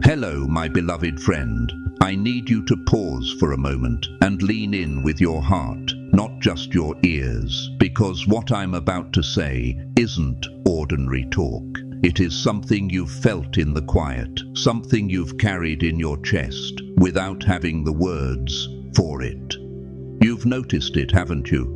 Hello, my beloved friend. I need you to pause for a moment and lean in with your heart, not just your ears, because what I'm about to say isn't ordinary talk. It is something you've felt in the quiet, something you've carried in your chest without having the words for it. You've noticed it, haven't you?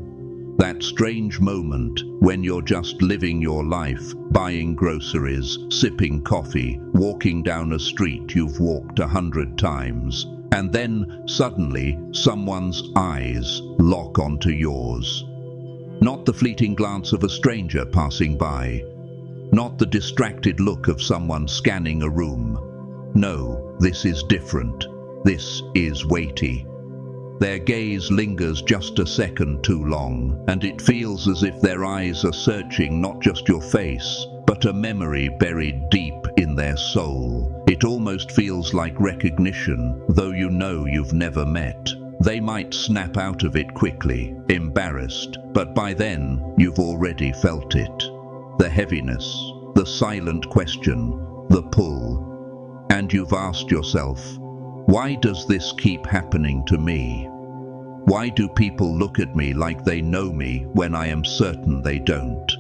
That strange moment when you're just living your life, buying groceries, sipping coffee, walking down a street you've walked 100 times, and then suddenly someone's eyes lock onto yours. Not the fleeting glance of a stranger passing by, not the distracted look of someone scanning a room. No, this is different. This is weighty. Their gaze lingers just a second too long, and it feels as if their eyes are searching not just your face, but a memory buried deep in their soul. It almost feels like recognition, though you know you've never met. They might snap out of it quickly, embarrassed, but by then you've already felt it. The heaviness, the silent question, the pull. And you've asked yourself, why does this keep happening to me? Why do people look at me like they know me when I am certain they don't?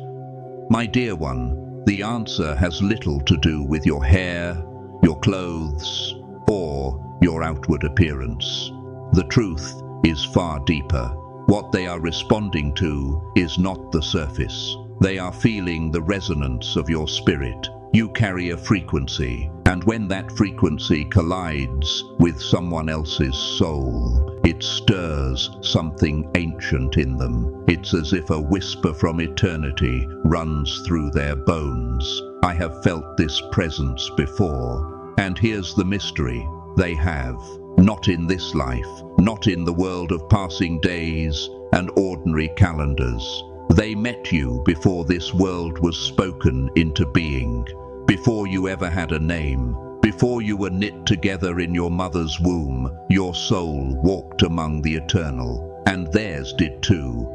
My dear one, the answer has little to do with your hair, your clothes, or your outward appearance. The truth is far deeper. What they are responding to is not the surface. They are feeling the resonance of your spirit. You carry a frequency, and when that frequency collides with someone else's soul, it stirs something ancient in them. It's as if a whisper from eternity runs through their bones. I have felt this presence before. And here's the mystery. They have. Not in this life, not in the world of passing days and ordinary calendars. They met you before this world was spoken into being, before you ever had a name, before you were knit together in your mother's womb. Your soul walked among the eternal, and theirs did too.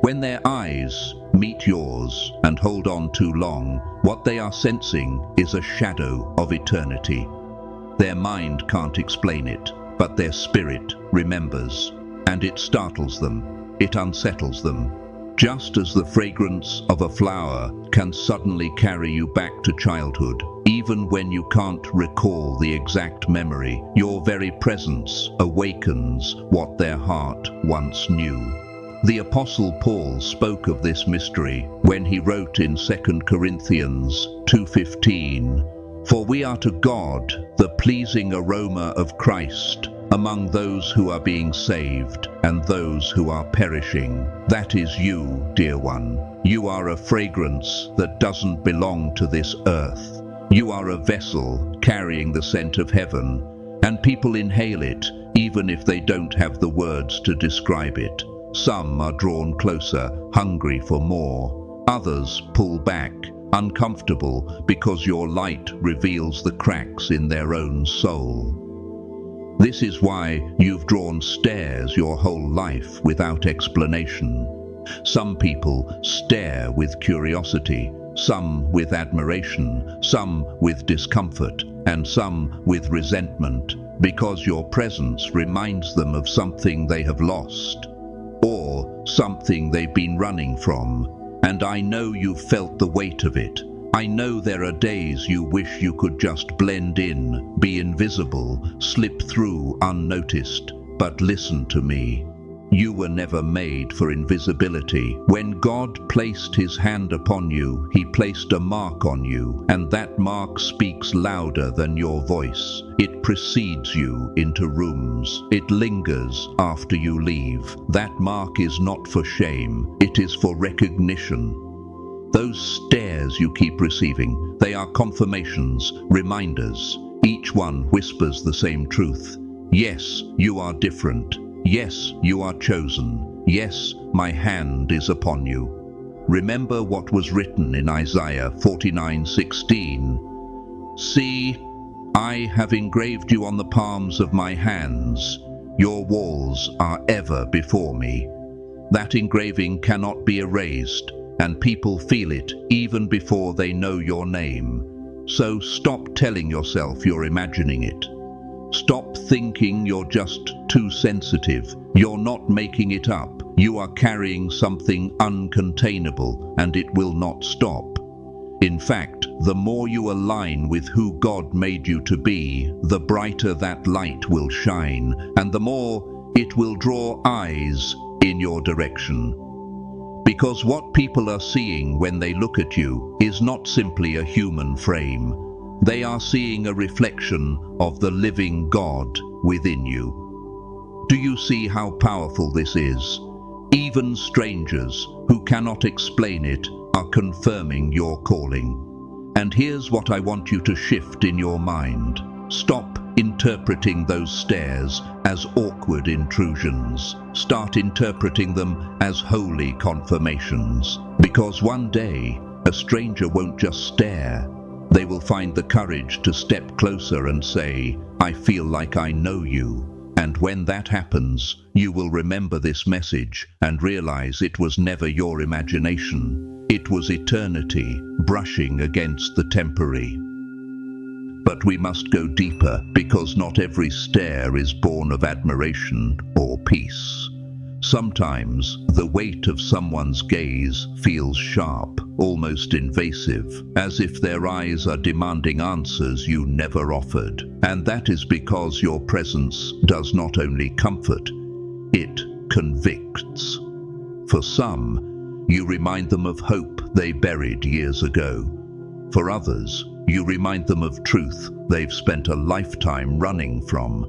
When their eyes meet yours and hold on too long, what they are sensing is a shadow of eternity. Their mind can't explain it, but their spirit remembers, and it startles them, it unsettles them. Just as the fragrance of a flower can suddenly carry you back to childhood, even when you can't recall the exact memory, your very presence awakens what their heart once knew. The Apostle Paul spoke of this mystery when he wrote in 2 Corinthians 2:15, "For we are to God the pleasing aroma of Christ among those who are being saved and those who are perishing." That is you, dear one. You are a fragrance that doesn't belong to this earth. You are a vessel carrying the scent of heaven, and people inhale it even if they don't have the words to describe it. Some are drawn closer, hungry for more. Others pull back, uncomfortable because your light reveals the cracks in their own soul. This is why you've drawn stares your whole life without explanation. Some people stare with curiosity, some with admiration, some with discomfort, and some with resentment, because your presence reminds them of something they have lost, or something they've been running from. And I know you've felt the weight of it. I know there are days you wish you could just blend in, be invisible, slip through unnoticed. But listen to me. You were never made for invisibility. When God placed his hand upon you, he placed a mark on you, and that mark speaks louder than your voice. It precedes you into rooms. It lingers after you leave. That mark is not for shame. It is for recognition. Those stares you keep receiving, they are confirmations, reminders. Each one whispers the same truth. Yes, you are different. Yes, you are chosen. Yes, my hand is upon you. Remember what was written in Isaiah 49:16. "See, I have engraved you on the palms of my hands. Your walls are ever before me." That engraving cannot be erased, and people feel it even before they know your name. So stop telling yourself you're imagining it. Stop thinking you're just too sensitive. You're not making it up. You are carrying something uncontainable, and it will not stop. In fact, the more you align with who God made you to be, the brighter that light will shine, and the more it will draw eyes in your direction. Because what people are seeing when they look at you is not simply a human frame. They are seeing a reflection of the living God within you. Do you see how powerful this is? Even strangers who cannot explain it are confirming your calling. And here's what I want you to shift in your mind. Stop interpreting those stares as awkward intrusions. Start interpreting them as holy confirmations. Because one day, a stranger won't just stare. They will find the courage to step closer and say, "I feel like I know you." And when that happens, you will remember this message and realize it was never your imagination. It was eternity brushing against the temporary. But we must go deeper, because not every stare is born of admiration or peace. Sometimes the weight of someone's gaze feels sharp, almost invasive, as if their eyes are demanding answers you never offered. And that is because your presence does not only comfort, it convicts. For some, you remind them of hope they buried years ago. For others, you remind them of truth they've spent a lifetime running from.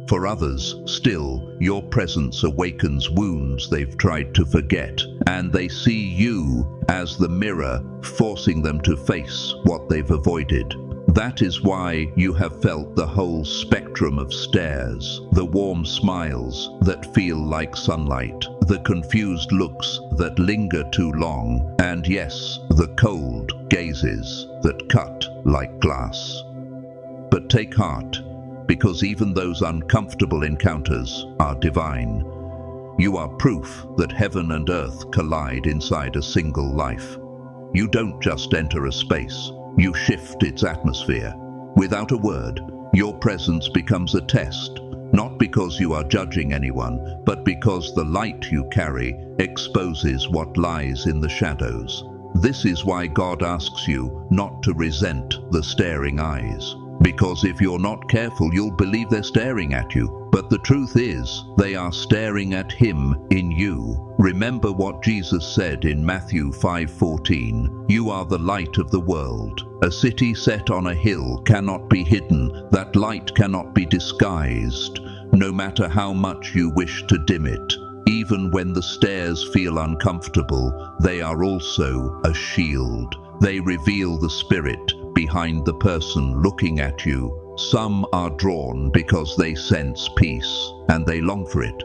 For others, still, your presence awakens wounds they've tried to forget, and they see you as the mirror, forcing them to face what they've avoided. That is why you have felt the whole spectrum of stares, the warm smiles that feel like sunlight, the confused looks that linger too long, and yes, the cold gazes that cut like glass. But take heart, because even those uncomfortable encounters are divine. You are proof that heaven and earth collide inside a single life. You don't just enter a space, you shift its atmosphere. Without a word, your presence becomes a test, not because you are judging anyone, but because the light you carry exposes what lies in the shadows. This is why God asks you not to resent the staring eyes. Because if you're not careful, you'll believe they're staring at you. But the truth is, they are staring at Him in you. Remember what Jesus said in Matthew 5:14. You are the light of the world. A city set on a hill cannot be hidden. That light cannot be disguised, no matter how much you wish to dim it. Even when the stairs feel uncomfortable, they are also a shield. They reveal the spirit behind the person looking at you. Some are drawn because they sense peace and they long for it.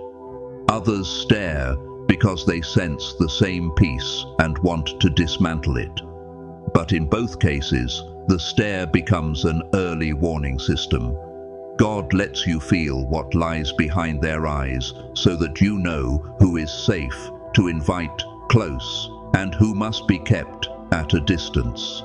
Others stare because they sense the same peace and want to dismantle it. But in both cases, the stare becomes an early warning system. God lets you feel what lies behind their eyes so that you know who is safe to invite close and who must be kept at a distance.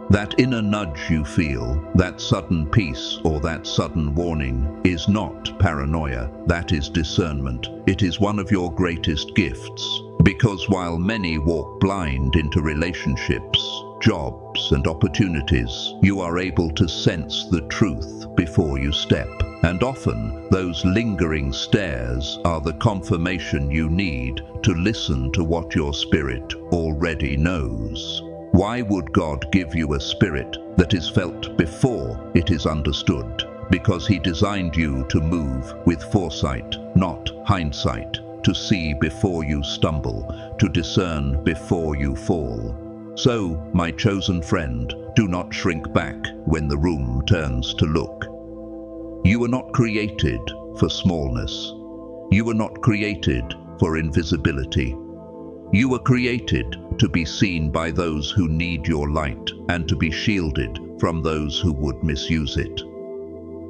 That inner nudge you feel, that sudden peace or that sudden warning, is not paranoia, that is discernment. It is one of your greatest gifts. Because while many walk blind into relationships, jobs and opportunities, you are able to sense the truth before you step. And often, those lingering stares are the confirmation you need to listen to what your spirit already knows. Why would God give you a spirit that is felt before it is understood? Because He designed you to move with foresight, not hindsight, to see before you stumble, to discern before you fall. So, my chosen friend, do not shrink back when the room turns to look. You were not created for smallness. You were not created for invisibility. You were created to be seen by those who need your light and to be shielded from those who would misuse it.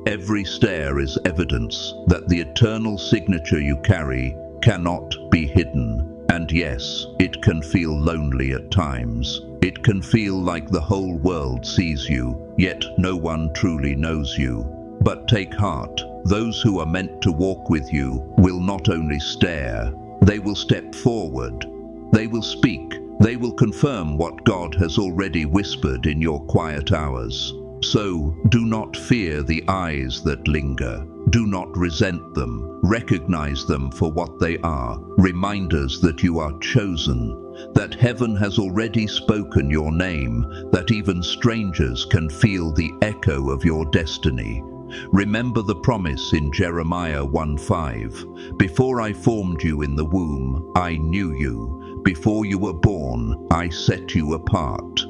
Every stare is evidence that the eternal signature you carry cannot be hidden. And yes, it can feel lonely at times. It can feel like the whole world sees you, yet no one truly knows you. But take heart, those who are meant to walk with you will not only stare, they will step forward. They will speak, they will confirm what God has already whispered in your quiet hours. So, do not fear the eyes that linger. Do not resent them. Recognize them for what they are, reminders that you are chosen, that heaven has already spoken your name, that even strangers can feel the echo of your destiny. Remember the promise in Jeremiah 1:5, "Before I formed you in the womb, I knew you. Before you were born, I set you apart."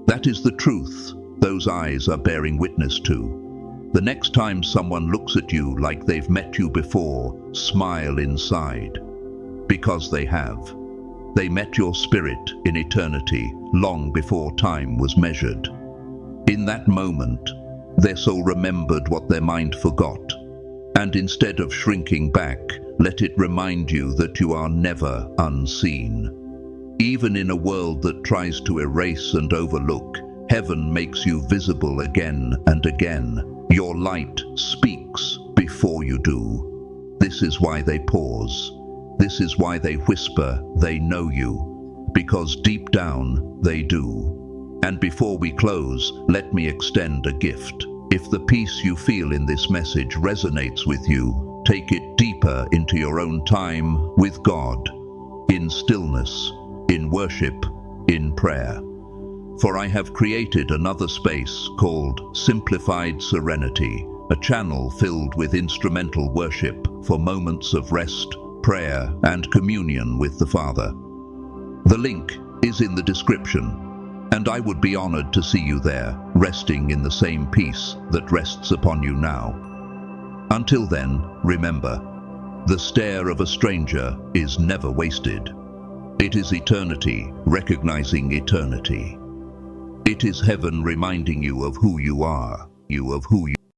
That is the truth those eyes are bearing witness to. The next time someone looks at you like they've met you before, smile inside. Because they have. They met your spirit in eternity, long before time was measured. In that moment, their soul remembered what their mind forgot. And instead of shrinking back, let it remind you that you are never unseen. Even in a world that tries to erase and overlook, heaven makes you visible again and again. Your light speaks before you do. This is why they pause. This is why they whisper they know you. Because deep down, they do. And before we close, let me extend a gift. If the peace you feel in this message resonates with you, take it deeper into your own time with God, in stillness, in worship, in prayer. For I have created another space called Simplified Serenity, a channel filled with instrumental worship for moments of rest, prayer, and communion with the Father. The link is in the description, and I would be honored to see you there, resting in the same peace that rests upon you now. Until then, remember, the stare of a stranger is never wasted. It is eternity recognizing eternity. It is heaven reminding you of who you are,